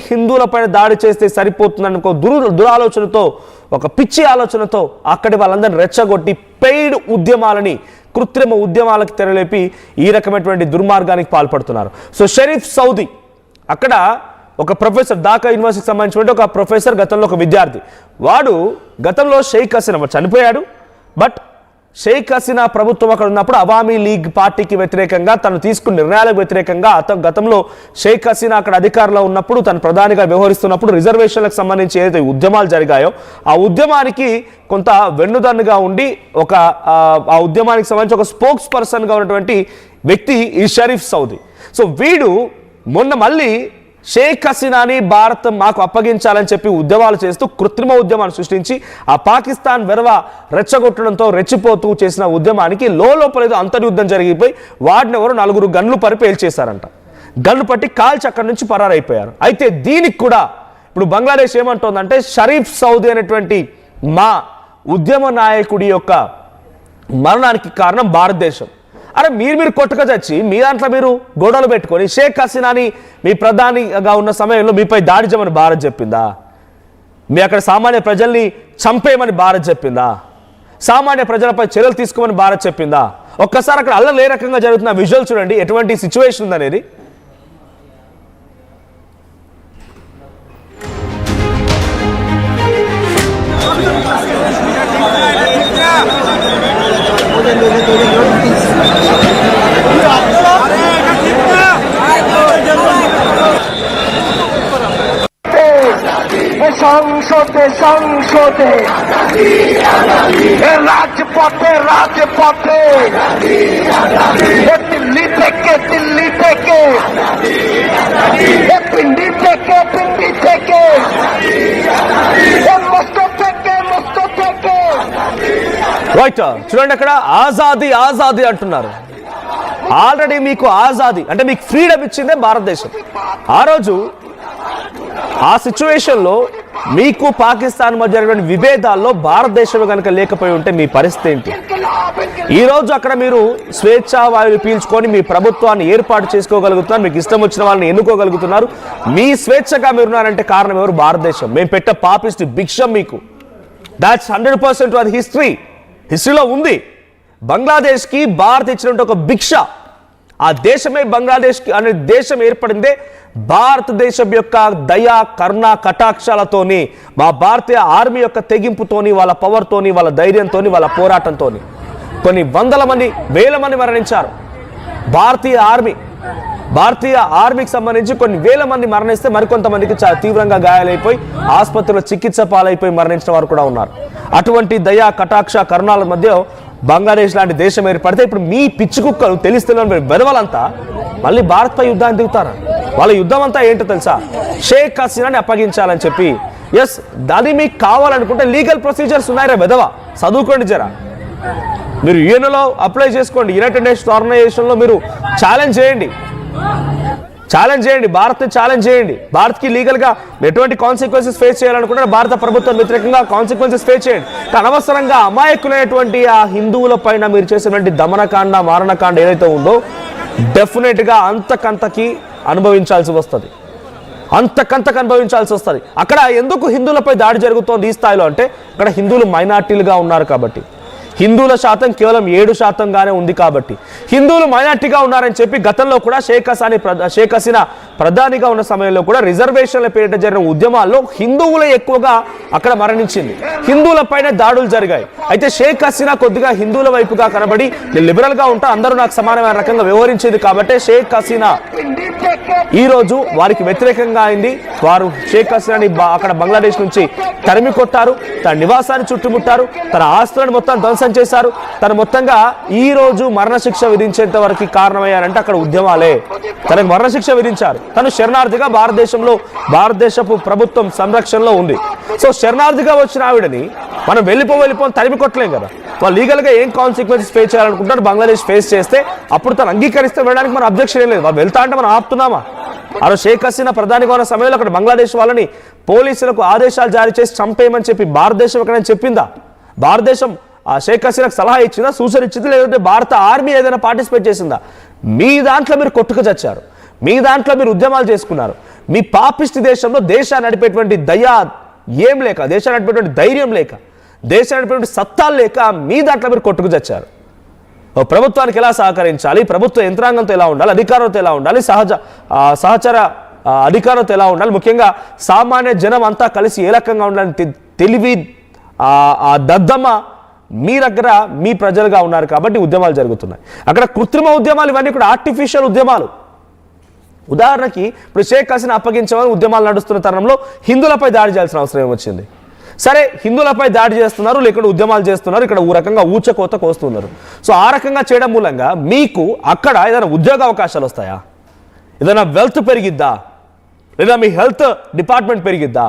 హిందువులపైన దాడి చేస్తే సరిపోతుందనుకో దురాలోచనతో, ఒక పిచ్చి ఆలోచనతో అక్కడి వాళ్ళందరినీ రెచ్చగొట్టి పెయిడ్ ఉద్యమాలని, కృత్రిమ ఉద్యమాలకు తెరలేపి ఈ రకమైనటువంటి దుర్మార్గానికి పాల్పడుతున్నారు. సో షరీఫ్ సౌదీ అక్కడ ఒక ప్రొఫెసర్, ఢాకా యూనివర్సిటీకి సంబంధించిన ఒక ప్రొఫెసర్, గతంలో ఒక విద్యార్థి. వాడు గతంలో షేక్ హసీనా చనిపోయాడు. బట్ షేక్ హసీనా ప్రభుత్వం అక్కడ ఉన్నప్పుడు అవామీ లీగ్ పార్టీకి వ్యతిరేకంగా, తను తీసుకున్న నిర్ణయాలకు వ్యతిరేకంగా, గతంలో షేక్ హసీనా అక్కడ అధికారంలో ఉన్నప్పుడు, తను ప్రధానిగా వ్యవహరిస్తున్నప్పుడు రిజర్వేషన్లకు సంబంధించి ఏదైతే ఉద్యమాలు జరిగాయో ఆ ఉద్యమానికి కొంత వెన్నుదన్నుగా ఉండి ఆ ఉద్యమానికి సంబంధించి ఒక స్పోక్స్ పర్సన్గా ఉన్నటువంటి వ్యక్తి ఈ షరీఫ్ సౌదీ. సో వీడు మొన్న మళ్ళీ షేక్ హసీనాని భారత్ మాకు అప్పగించాలని చెప్పి ఉద్యమాలు చేస్తూ కృత్రిమ ఉద్యమాన్ని సృష్టించి ఆ పాకిస్తాన్ వెరవ రెచ్చగొట్టడంతో రెచ్చిపోతూ చేసిన ఉద్యమానికి లోపలేదో అంతర్యుద్ధం జరిగిపోయి వాడిని ఎవరు 4 గన్లు పేల్చేశారంట. గన్ను పట్టి కాల్చి అక్కడి నుంచి పరారైపోయారు. అయితే దీనికి కూడా ఇప్పుడు బంగ్లాదేశ్ ఏమంటోందంటే షరీఫ్ సౌదీ అనేటువంటి మా ఉద్యమ నాయకుడి యొక్క మరణానికి కారణం భారతదేశం. అరే మీరు కొట్టుక చచ్చి మీ దాంట్లో మీరు గొడవలు పెట్టుకొని షేక్ హసీనాని మీ ప్రధానిగా ఉన్న సమయంలో మీపై దాడి చేయమని భారత్ చెప్పిందా? మీ అక్కడ సామాన్య ప్రజల్ని చంపేయమని భారత్ చెప్పిందా? సామాన్య ప్రజలపై చర్యలు తీసుకోమని భారత్ చెప్పిందా? ఒక్కసారి అక్కడ అల్లరి ఏ రకంగా జరుగుతున్న విజువల్ చూడండి, ఎటువంటి సిచ్యువేషన్ ఉందనేది. সংসদে সংসদে রাজপথে রাজপথে দিল্লি থেকে পিন্ডি থেকে মস্ত থেকে రైట్, చూడండి అక్కడ ఆజాదీ ఆజాదీ అంటున్నారు. ఆల్రెడీ మీకు ఆజాదీ అంటే మీకు ఫ్రీడమ్ ఇచ్చిందే భారతదేశం. ఆ రోజు ఆ సిచ్యువేషన్లో మీకు పాకిస్తాన్ మధ్య జరిగిన విభేదాల్లో భారతదేశం కనుక లేకపోయి ఉంటే మీ పరిస్థితి ఏంటి? ఈ రోజు అక్కడ మీరు స్వేచ్ఛా వాయువులు పీల్చుకొని మీ ప్రభుత్వాన్ని ఏర్పాటు చేసుకోగలుగుతున్నారు, మీకు ఇష్టం వచ్చిన వాళ్ళని ఎన్నుకోగలుగుతున్నారు, మీ స్వేచ్ఛగా మీరున్నారంటే కారణం ఎవరు? భారతదేశం. మేము పెట్టే పాపిస్ట్ భిక్షం మీకు. దాట్స్ 100% అది హిస్టరీలో ఉంది. బంగ్లాదేశ్కి భారత్ ఇచ్చినట్టు ఒక భిక్ష. ఆ దేశమే బంగ్లాదేశ్ అనే దేశం ఏర్పడిందే భారతదేశం యొక్క దయా కరుణ కటాక్షాలతోని, మా భారతీయ ఆర్మీ యొక్క తెగింపుతోని, వాళ్ళ పవర్తోని, వాళ్ళ ధైర్యంతోని, వాళ్ళ పోరాటంతోని. కొన్ని వందల మంది, వేల మంది మరణించారు. భారతీయ ఆర్మీకి సంబంధించి కొన్ని వేల మంది మరణిస్తే మరికొంతమందికి చాలా తీవ్రంగా గాయాలైపోయి ఆసుపత్రిలో చికిత్స పాలైపోయి మరణించిన వారు కూడా ఉన్నారు. అటువంటి దయా కటాక్ష కరుణాల మధ్య బంగ్లాదేశ్ లాంటి దేశం ఏర్పడితే ఇప్పుడు మీ పిచ్చి కుక్కలు తెలుస్తున్న బెదవలంతా మళ్ళీ భారత్పై యుద్ధాన్ని దిగుతారు. వాళ్ళ యుద్ధం అంతా ఏంటో తెలుసా? షేక్ హసీనాని అప్పగించాలని చెప్పి. ఎస్, అది మీకు కావాలనుకుంటే లీగల్ ప్రొసీజర్స్ ఉన్నాయిరా బెదవ, చదువుకోండి జరా. మీరు యూఎన్ఓలో అప్లై చేసుకోండి, యునైటెడ్ నేషన్స్ ఆర్గనైజేషన్లో మీరు ఛాలెంజ్ చేయండి, భారత్ని ఛాలెంజ్ చేయండి. భారత్కి లీగల్గా ఎటువంటి కాన్సిక్వెన్సెస్ ఫేస్ చేయాలనుకుంటారో భారత ప్రభుత్వం వ్యతిరేకంగా కాన్సిక్వెన్సెస్ ఫేస్ చేయండి. అనవసరంగా అమాయకులైనటువంటి ఆ హిందువుల పైన మీరు చేసినటువంటి దమనకాండ, మారణకాండ ఏదైతే ఉందో డెఫినెట్గా అంతకంతకి అనుభవించాల్సి వస్తుంది. అక్కడ ఎందుకు హిందువులపై దాడి జరుగుతోంది ఈ స్థాయిలో అంటే అక్కడ హిందువులు మైనార్టీలుగా ఉన్నారు కాబట్టి, హిందువుల శాతం కేవలం 7%గానే ఉంది కాబట్టి, హిందువులు మైనార్టీగా ఉన్నారని చెప్పి గతంలో కూడా షేక్ హసీనా ప్రధానిగా ఉన్న సమయంలో కూడా రిజర్వేషన్ల పేరిట జరిగిన ఉద్యమాల్లో హిందువులే ఎక్కువగా అక్కడ మరణించింది, హిందువుల పైన దాడులు జరిగాయి. అయితే షేక్ హసీనా కొద్దిగా హిందువుల వైపుగా కనబడి నేను లిబరల్ గా ఉంటా, అందరూ నాకు సమానమైన రకంగా వ్యవహరించేది కాబట్టి షేక్ హసీనా ఈ రోజు వారికి వ్యతిరేకంగా అయింది. వారు షేక్ హసీనాని అక్కడ బంగ్లాదేశ్ నుంచి తరిమి కొట్టారు, తన నివాసాన్ని చుట్టుముట్టారు, తన ఆస్తులను మొత్తం ధ్వంసం చేశారు. తను మొత్తంగా ఈ రోజు మరణశిక్ష విధించేంత వరకు కారణమయ్యారంటే అక్కడ ఉద్యమాలే. తనకు మరణశిక్ష విధించారు. తను శరణార్థిగా భారతదేశపు ప్రభుత్వం సంరక్షణలో ఉంది. సో శరణార్థిగా వచ్చిన ఆవిడని మనం వెళ్ళిపోని తరిమి కొట్టలేం కదా. వాళ్ళు లీగల్ గా ఏం కాన్సిక్వెన్సెస్ ఫేస్ చేయాలనుకుంటారు బంగ్లాదేశ్ ఫేస్ చేస్తే అప్పుడు తను అంగీకరిస్తే వెళ్ళడానికి మన అబ్జెక్షన్ ఏం లేదు. వాళ్ళు వెళ్తా అంటే మనం ఆపుతున్నామా? ఆ రోజు షేక్ హసీనా ప్రధానిగా ఉన్న సమయంలో అక్కడ బంగ్లాదేశ్ వాళ్ళని పోలీసులకు ఆదేశాలు జారీ చేసి చంపేయమని చెప్పి భారతదేశం ఎక్కడైనా చెప్పిందా? భారతదేశం ఆ షేక్ హసీనాకు సలహా ఇచ్చిందా, సూచన ఇచ్చిందా, లేదంటే భారత ఆర్మీ ఏదైనా పార్టిసిపేట్ చేసిందా? మీ దాంట్లో మీరు కొట్టుకు చచ్చారు. మీ దాంట్లో మీరు ఉద్యమాలు చేసుకున్నారు. మీ పాపిష్టి దేశంలో దేశాన్ని నడిపేటువంటి దయా ఏం లేక, దేశాన్ని నడిపేటువంటి ధైర్యం లేక, దేశాన్ని నడిపేటువంటి సత్తాలు లేక మీ దాంట్లో మీరు కొట్టుకు చచ్చారు. ప్రభుత్వానికి ఎలా సహకరించాలి, ప్రభుత్వ యంత్రాంగంతో ఎలా ఉండాలి, అధికారులతో ఎలా ఉండాలి, సహచర అధికారులతో ఎలా ఉండాలి, ముఖ్యంగా సామాన్య జనం అంతా కలిసి ఏ రకంగా ఉండాలని తెలివి ఆ దద్దమ్మ మీ దగ్గర మీ ప్రజలుగా ఉన్నారు కాబట్టి ఉద్యమాలు జరుగుతున్నాయి. అక్కడ కృత్రిమ ఉద్యమాలు, ఇవన్నీ కూడా ఆర్టిఫిషియల్ ఉద్యమాలు. ఉదాహరణకి ఇప్పుడు షేక్ హసీనా అప్పగించమని ఉద్యమాలు నడుస్తున్న తరుణంలో హిందువులపై దాడి చేయాల్సిన అవసరం ఏమొచ్చింది? సరే, హిందువులపై దాడి చేస్తున్నారు, లేకుండా ఉద్యమాలు చేస్తున్నారు, ఇక్కడ ఓ రకంగా ఊచకోత కోస్తున్నారు. సో ఆ రకంగా చేయడం మూలంగా మీకు అక్కడ ఏదైనా ఉద్యోగ అవకాశాలు వస్తాయా? ఏదైనా వెల్త్ పెరిగిద్దా? లేదా మీ హెల్త్ డిపార్ట్మెంట్ పెరిగిద్దా?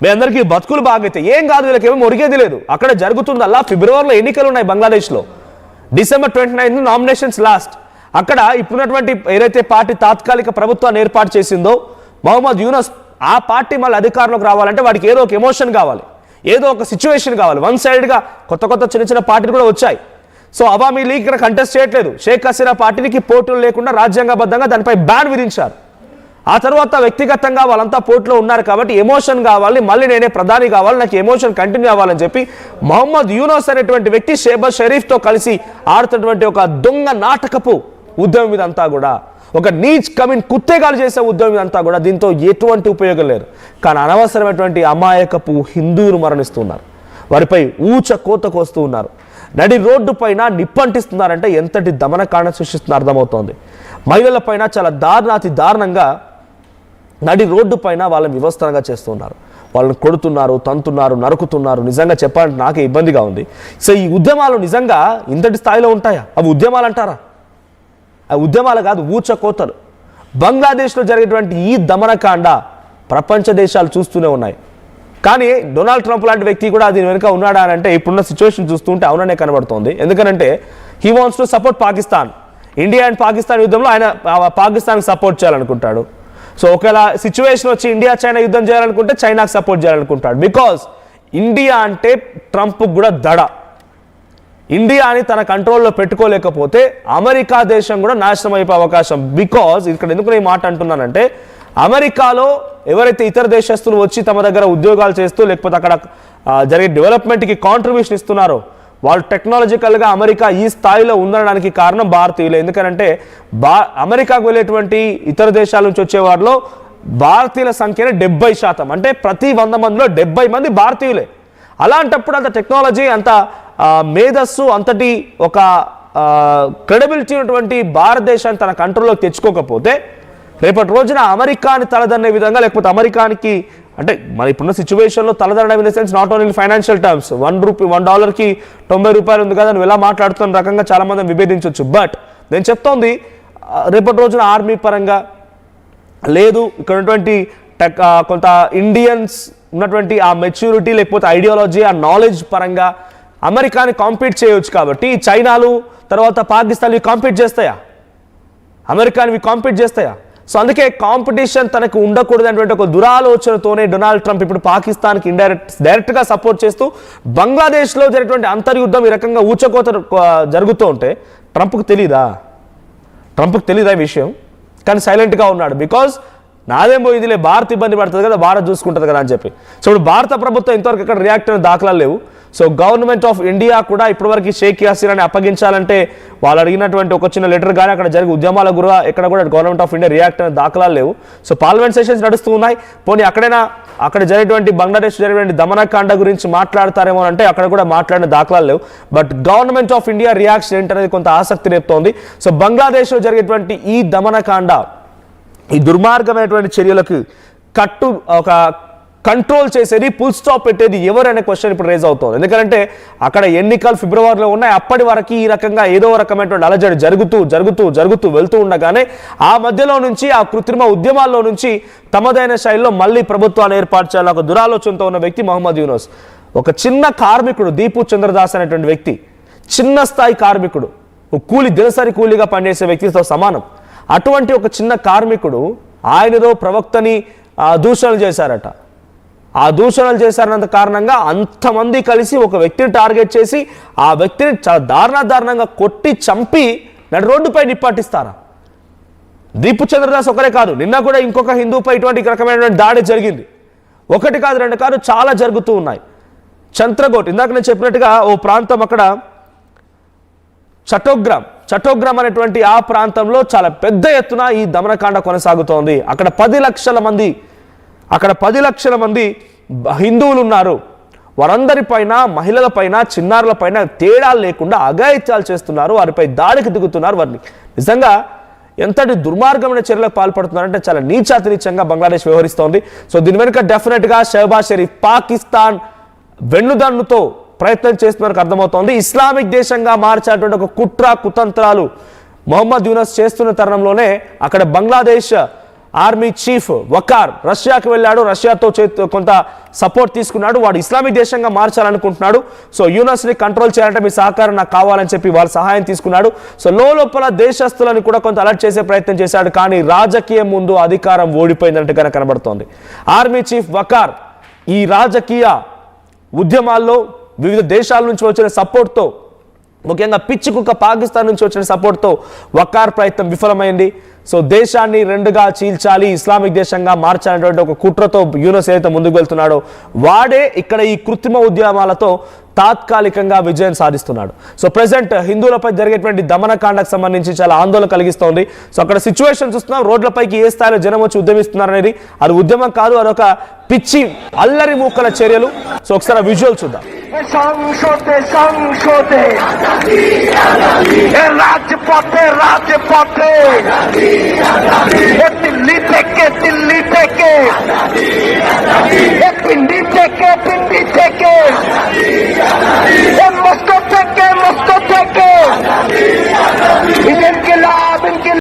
మీ అందరికీ బతుకులు బాగైతే ఏం కాదు, వీళ్ళకేమో ఒరిగేది లేదు. అక్కడ జరుగుతుందల్లా ఫిబ్రవరిలో ఎన్నికలు ఉన్నాయి బంగ్లాదేశ్లో. December 29 nominations last. అక్కడ ఇప్పుడున్నటువంటి ఏదైతే పార్టీ తాత్కాలిక ప్రభుత్వాన్ని ఏర్పాటు చేసిందో మొహమ్మద్ యూనస్, ఆ పార్టీ మళ్ళీ అధికారంలోకి రావాలంటే వాడికి ఏదో ఒక ఎమోషన్ కావాలి, ఏదో ఒక సిచ్యువేషన్ కావాలి. వన్ సైడ్గా కొత్త చిన్న చిన్న పార్టీలు కూడా వచ్చాయి. సో అవామీ లీగ్ ఇక్కడ కంటెస్ట్ చేయట్లేదు. షేక్ హసీనా పార్టీకి పోటీలు లేకుండా రాజ్యాంగబద్ధంగా దానిపై బ్యాన్ విధించారు. ఆ తర్వాత వ్యక్తిగతంగా వాళ్ళంతా పోటీలో ఉన్నారు కాబట్టి ఎమోషన్ కావాలి, మళ్ళీ నేనే ప్రధాని కావాలి, నాకు ఎమోషన్ కంటిన్యూ అవ్వాలని చెప్పి మొహమ్మద్ యూనస్ అనేటువంటి వ్యక్తి షేబాజ్ షరీఫ్తో కలిసి ఆడుతున్నటువంటి ఒక దొంగ నాటకపు ఉద్యమం ఇదంతా కూడా, ఒక నీచ్ కమిన్ కుత్తేగాలు చేసే ఉద్యమం ఇదంతా కూడా. దీంతో ఎటువంటి ఉపయోగం లేదు. కానీ అనవసరమైనటువంటి అమాయకపు హిందువులు మరణిస్తున్నారు, వారిపై ఊచ కోతకు వస్తూ ఉన్నారు, నడి రోడ్డు పైన నిప్పంటిస్తున్నారంటే ఎంతటి దమనకాండ సృష్టిస్తున్న అర్థమవుతోంది. మహిళల పైన చాలా దారుణాతి దారుణంగా నడి రోడ్డు పైన వాళ్ళని వివస్థనంగా చేస్తున్నారు. వాళ్ళని కొడుతున్నారు, తంతున్నారు, నరుకుతున్నారు. నిజంగా చెప్పాలంటే నాకే ఇబ్బందిగా ఉంది. సో ఈ ఉద్యమాలు నిజంగా ఇంతటి స్థాయిలో ఉంటాయా? అవి ఉద్యమాలు అంటారా? అవి ఉద్యమాలు కాదు, ఊచకోతలు. బంగ్లాదేశ్లో జరిగేటువంటి ఈ దమనకాండ ప్రపంచ దేశాలు చూస్తూనే ఉన్నాయి. కానీ డొనాల్డ్ ట్రంప్ లాంటి వ్యక్తి కూడా దీని వెనుక ఉన్నాడా అని అంటే ఇప్పుడున్న సిచ్యువేషన్ చూస్తుంటే అవుననే కనబడుతోంది. ఎందుకంటే he wants to support Pakistan. India and Pakistan యుద్ధంలో ఆయన పాకిస్తాన్కి సపోర్ట్ చేయాలనుకుంటాడు. సో ఒకవేళ సిచ్యువేషన్ వచ్చి ఇండియా చైనా యుద్ధం చేయాలనుకుంటే చైనాకి సపోర్ట్ చేయాలనుకుంటాడు. బికాజ్ ఇండియా అంటే ట్రంప్ కూడా దడ. ఇండియాని తన కంట్రోల్లో పెట్టుకోలేకపోతే అమెరికా దేశం కూడా నాశనం అయిపోయే అవకాశం. బికాజ్ ఇక్కడ ఎందుకు నేను మాట అంటున్నానంటే, అమెరికాలో ఎవరైతే ఇతర దేశస్తులు వచ్చి తమ దగ్గర ఉద్యోగాలు చేస్తూ లేకపోతే అక్కడ జరిగే డెవలప్మెంట్కి కాంట్రిబ్యూషన్ ఇస్తున్నారో వాళ్ళు టెక్నాలజికల్గా అమెరికా ఈ స్థాయిలో ఉండడానికి కారణం భారతీయులే. ఎందుకంటే అమెరికాకు వెళ్ళేటువంటి ఇతర దేశాల నుంచి వచ్చే వారిలో భారతీయుల సంఖ్యనే 70%. అంటే ప్రతి 100 మందిలో 70 మంది భారతీయులే. అలాంటప్పుడు అంత టెక్నాలజీ, అంత మేధస్సు, అంతటి ఒక క్రెడిబిలిటీ ఉన్నటువంటి భారతదేశాన్ని తన కంట్రోల్లోకి తెచ్చుకోకపోతే రేపటి రోజున అమెరికాని తలదన్నే విధంగా, లేకపోతే అమెరికానికి అంటే మరి ఇప్పుడున్న సిచ్యువేషన్లో తలదనడం in the sense not only financial terms, $1కి 90 రూపాయలు ఉంది కదా, నువ్వు ఎలా మాట్లాడుతున్న రకంగా చాలా మంది విభేదించవచ్చు. బట్ నేను చెప్తోంది రేపటి రోజున ఆర్మీ పరంగా లేదు, ఇక్కడ ఉన్నటువంటి కొంత ఇండియన్స్ ఉన్నటువంటి ఆ మెచ్యూరిటీ లేకపోతే ఐడియాలజీ, ఆ నాలెడ్జ్ పరంగా అమెరికాని కాంపీట్ చేయవచ్చు. కాబట్టి చైనాలు తర్వాత పాకిస్తాన్ కాంపీట్ చేస్తాయా? అమెరికాని కాంపీట్ చేస్తాయా? సో అందుకే కాంపిటీషన్ తనకు ఉండకూడదు అనేటువంటి ఒక దురాలోచనతోనే డొనాల్డ్ ట్రంప్ ఇప్పుడు పాకిస్తాన్కి డైరెక్ట్గా సపోర్ట్ చేస్తూ బంగ్లాదేశ్లో జరిగినటువంటి అంతర్యుద్ధం ఈ రకంగా ఊచకోత జరుగుతూ ఉంటే ట్రంప్కి తెలీదా ఈ విషయం? కానీ సైలెంట్గా ఉన్నాడు. బికాజ్ నాదేం పోయిందిలే, భారత్ ఇబ్బంది పడుతుంది కదా, భారత్ చూసుకుంటుంది కదా అని చెప్పి. సో ఇప్పుడు భారత ప్రభుత్వం ఇంతవరకు ఇక్కడ రియాక్ట్ అయిన దాఖలాలు లేవు. సో గవర్నమెంట్ ఆఫ్ ఇండియా కూడా ఇప్పటివరకు షేక్ హసీనాని అప్పగించాలంటే వాళ్ళు అడిగినటువంటి ఒక చిన్న లెటర్ కానీ అక్కడ జరిగే ఉద్యమాల గురించి ఎక్కడ కూడా గవర్నమెంట్ ఆఫ్ ఇండియా రియాక్ట్ అయిన దాఖలాలు లేవు. సో పార్లమెంట్ సెషన్స్ నడుస్తూ ఉన్నాయి. పోనీ అక్కడ జరిగేటువంటి బంగ్లాదేశ్ జరిగేటువంటి దమనకాండ గురించి మాట్లాడతారేమో అంటే అక్కడ కూడా మాట్లాడిన దాఖలాలు లేవు. But government of India reaction ఏంటనేది కొంత ఆసక్తి రేపుతోంది. సో బంగ్లాదేశ్లో జరిగేటువంటి ఈ దమనకాండ, ఈ దుర్మార్గమైనటువంటి చర్యలకు ఒక కంట్రోల్ చేసేది, ఫుల్ స్టాప్ పెట్టేది ఎవరు అనే క్వశ్చన్ ఇప్పుడు రేజ్ అవుతుంది. ఎందుకంటే అక్కడ ఎన్నికలు ఫిబ్రవరిలో ఉన్నాయి. అప్పటి వరకు ఈ రకంగా ఏదో రకమైనటువంటి అలజడి జరుగుతూ వెళ్తూ ఉండగానే ఆ మధ్యలో నుంచి ఆ కృత్రిమ ఉద్యమాల్లో నుంచి తమదైన శైలిలో మళ్ళీ ప్రభుత్వాన్ని ఏర్పాటు చేయాలని ఒక దురాలోచనతో ఉన్న వ్యక్తి మొహమ్మద్ యూనస్. ఒక చిన్న కార్మికుడు దీపు చంద్రదాస్ అనేటువంటి వ్యక్తి, చిన్న స్థాయి కార్మికుడు, దినసరి కూలీగా పనిచేసే వ్యక్తితో సమానం. అటువంటి ఒక చిన్న కార్మికుడు ఆయనలో ప్రవక్తని దూషణలు చేశారట. ఆ దూషణలు చేశారన్నంత కారణంగా అంతమంది కలిసి ఒక వ్యక్తిని టార్గెట్ చేసి ఆ వ్యక్తిని చాలా దారుణంగా కొట్టి చంపి నడి రోడ్డుపై నిప్పట్టిస్తారా? దీపు చంద్రదాస్ ఒకరే కాదు, నిన్న కూడా ఇంకొక హిందూపై ఇటువంటి రకమైనటువంటి దాడి జరిగింది. ఒకటి కాదు, రెండు కాదు, చాలా జరుగుతూ ఉన్నాయి. చంత్రగోట్, ఇందాక నేను చెప్పినట్టుగా ఓ ప్రాంతం అక్కడ చట్టోగ్రామ్ అనేటువంటి ఆ ప్రాంతంలో చాలా పెద్ద ఎత్తున ఈ దమనకాండ కొనసాగుతోంది. అక్కడ 10 లక్షల మంది హిందువులు ఉన్నారు. వారందరిపైన, మహిళలపైన, చిన్నారులపైన తేడా లేకుండా అఘాయిత్యాలు చేస్తున్నారు, వారిపై దాడికి దిగుతున్నారు. వారిని నిజంగా ఎంతటి దుర్మార్గమైన చర్యలకు పాల్పడుతున్నారంటే చాలా నీచాతినీచంగా బంగ్లాదేశ్ వ్యవహరిస్తోంది. సో దీని వెనుక డెఫినెట్గా షహబాజ్ షరీఫ్ పాకిస్తాన్ వెన్నుదన్నుతో ప్రయత్నం చేస్తున్నకు అర్థమవుతోంది. ఇస్లామిక్ దేశంగా మార్చేటువంటి ఒక కుట్ర కుతంత్రాలు మొహమ్మద్ యూనస్ చేస్తున్న తరుణంలోనే అక్కడ బంగ్లాదేశ్ ఆర్మీ చీఫ్ వకార్ రష్యాకి వెళ్ళాడు, రష్యాతో కొంత సపోర్ట్ తీసుకున్నాడు. వాడు ఇస్లామిక్ దేశంగా మార్చాలనుకుంటున్నాడు. సో యూనస్ని కంట్రోల్ చేయాలంటే మీ సహకారం నాకు కావాలని చెప్పి వాళ్ళ సహాయం తీసుకున్నాడు. సో లోపల దేశస్తులను కూడా కొంత అలర్ట్ చేసే ప్రయత్నం చేశాడు. కానీ రాజకీయం ముందు అధికారం ఓడిపోయిందంటేగానే కనబడుతోంది. ఆర్మీ చీఫ్ వకార్ ఈ రాజకీయ ఉద్యమాల్లో వివిధ దేశాల నుంచి వచ్చిన సపోర్ట్తో, ముఖ్యంగా పిచ్చి కుక్క పాకిస్తాన్ నుంచి వచ్చిన సపోర్ట్తో వకార్ ప్రయత్నం విఫలమైంది. సో దేశాన్ని రెండుగా చీల్చాలి, ఇస్లామిక్ దేశంగా మార్చాలనేటువంటి ఒక కుట్రతో యూనస్ ఏదైతే ముందుకు వెళ్తున్నాడో వాడే ఇక్కడ ఈ కృత్రిమ ఉద్యమాలతో తాత్కాలికంగా విజయం సాధిస్తున్నాడు. సో ప్రెసెంట్ హిందువులపై జరిగేటువంటి దమనకాండకు సంబంధించి చాలా ఆందోళన కలిగిస్తోంది. సో అక్కడ సిచ్యువేషన్ చూస్తున్నాం, రోడ్లపైకి ఏ స్థాయిలో జనం వచ్చి ఉద్యమిస్తున్నారు అనేది. అది ఉద్యమం కాదు, అదొక పిచ్చి అల్లరి మూకల చర్యలు. సో ఒకసారి విజువల్ చూద్దాం. সংসদে সংসদে রাজপথে রাজপথে